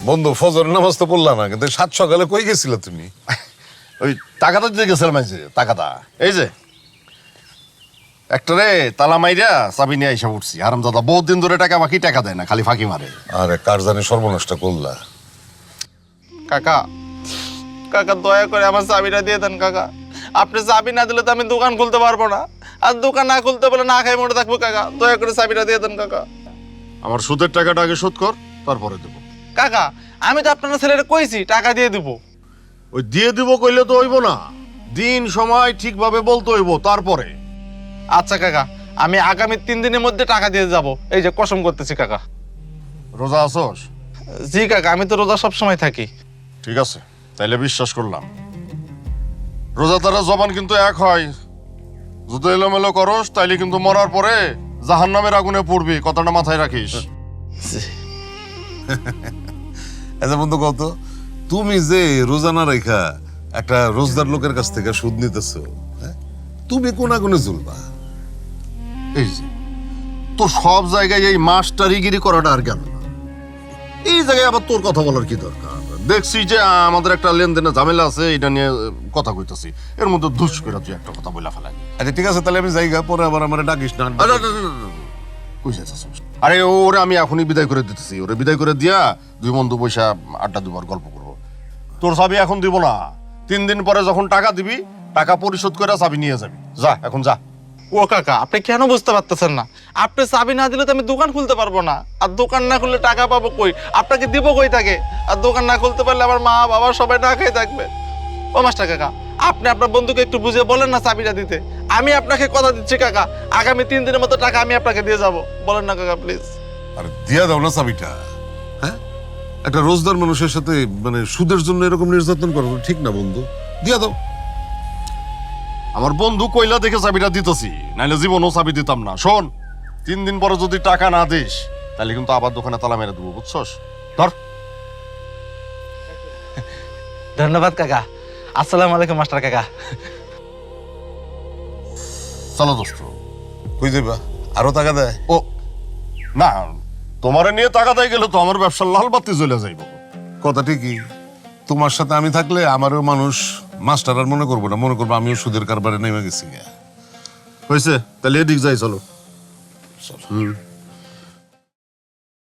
বন্ধু ফজর নামাজ তো পড়লা না, কিন্তু সাত সকালে কই গেছিল তুমি? ওই টাকাটা দিতে গেছিলাম, এই যে টাকাটা, এই যে একটা রে তালা মাইরা চাবি নিয়ে এসে উঠছি। হারামজাদা বহুত দিন ধরে টাকা বাকি, টাকা দেয় না, খালি ফাঁকি মারে। আরে কার জানি সর্বনষ্ট করলা। কাকা কাকা দয়া করে আমার চাবিটা দিয়ে দেন কাকা। আপনি চাবি না দিলে তো আমি দোকান খুলতে পারবো না, আর দোকান না খুলতে পারলে না খাই মরে থাকবো। কাকা দয়া করে চাবিটা দিয়ে দেন কাকা। আমার সুদের টাকাটা আগে শোধ কর, তারপরে দেবো। কাকা আমি তো আপনার ছেলেটা কইছি টাকা দিয়ে দিব। ওই দিয়ে দিব কইলে তো হইব না, দিন সময় ঠিকভাবে বলতে হইব তারপরে। আচ্ছা কাকা, আমি আগামী 3 দিনের মধ্যে টাকা দিয়ে যাব, এই যে কসম করতেছি কাকা। রোজা আছোস? জি কাকা, আমি তো রোজা সব সময় থাকি। ঠিক আছে, তাইলে বিশ্বাস করলাম। রোজাদারের জবান কিন্তু এক হয়, যদি এলোমেলো করস তাইলে কিন্তু মরার পরে জাহান্নামের আগুনে পড়বি, কথাটা মাথায় রাখিস। আচ্ছা বন্ধু, কত তুমি যে রোজানা রেখা একটা রোজদার লোকের কাছ থেকে সুদ নিতেছো, হ্যাঁ? তুমি কোন আগুনে জ্বলবা? এই যে তোর সব জায়গায় এই মাস্টারিগিরি করাটা আর গেল না, এই জায়গায় আবার তোর কথা বলার কি দরকার? দেখছি যে আমাদের একটা লেনদেনের ঝামেলা আছে, এটা নিয়ে কথা কইতাছি, এর মধ্যে দুষ করে তুই একটা কথা বলে ফেলাই। আচ্ছা ঠিক আছে, তাহলে আমি যাইগা, পরে আবার আমার ডাকিস না। কই যাচ্ছিস? আরে ওরে আমি এখনই বিদায় করে দিতেছি, ওরে বিদায় করে দিয়া দুই বন্ধু বৈশা আড্ডা দুবার গল্প করবো। তোর চাবি এখন দিব না, 3 দিন পরে যখন টাকা দিবি, টাকা পরিশোধ করে চাবি নিয়ে যাবি। যা এখন যা। ও কাকা, আপনি কেন বুঝতে পারতেছেন না? আপনি চাবি না দিলে তো আমি দোকান খুলতে পারবো না, আর দোকান না খুললে টাকা পাবো কই? আপনাকে দিব কই থাকে? আর দোকান না খুলতে পারলে আমার মা বাবা সবাই না খেয়ে থাকবে। ও মাস্টার কাকা, আপনি আপনার বন্ধুকে একটু বুঝিয়ে বলেন না চাবিটা দিতে। আমি আপনাকে কথা দিচ্ছি কাকা, আগামী 3 দিনের মতো টাকা আমি আপনাকে দিয়ে যাব। বলেন না কাকা প্লিজ। আরে দিয়া দাও না চাবিটা, হ্যাঁ? একটা রোজদার মানুষের সাথে মানে সুদের জন্য এরকম নির্যাতন করা ঠিক না বন্ধু, দিয়া দাও। আমার বন্ধু কইলা দেখে চাবিটা দিতেছি, নাইলে জীবনও চাবি দিতাম না। শোন, 3 দিন পরে যদি টাকা না দিস, তাহলে কিন্তু আবার দোকানে তালা মেরে দেবো, বুঝছস? ধর। ধন্যবাদ কাকা। আসসালামু আলাইকুম মাস্টার কাকা। চলো দোস্ত। কই যাইবা? আরো টাকা দেয়? ও না, তোমারে নিয়ে টাকা দেয় গেলে তো আমার ব্যবসার লাল বাতি জ্বলে যাইব। কথা ঠিকই, তোমার সাথে আমি থাকলে আমারও মানুষ মাস্টার আর মনে করবো না, মনে করবো আমিও সুদের কারবারে নেমে গেছি। হয়েছে, তাহলে এদিক যাই, চলো। চলো।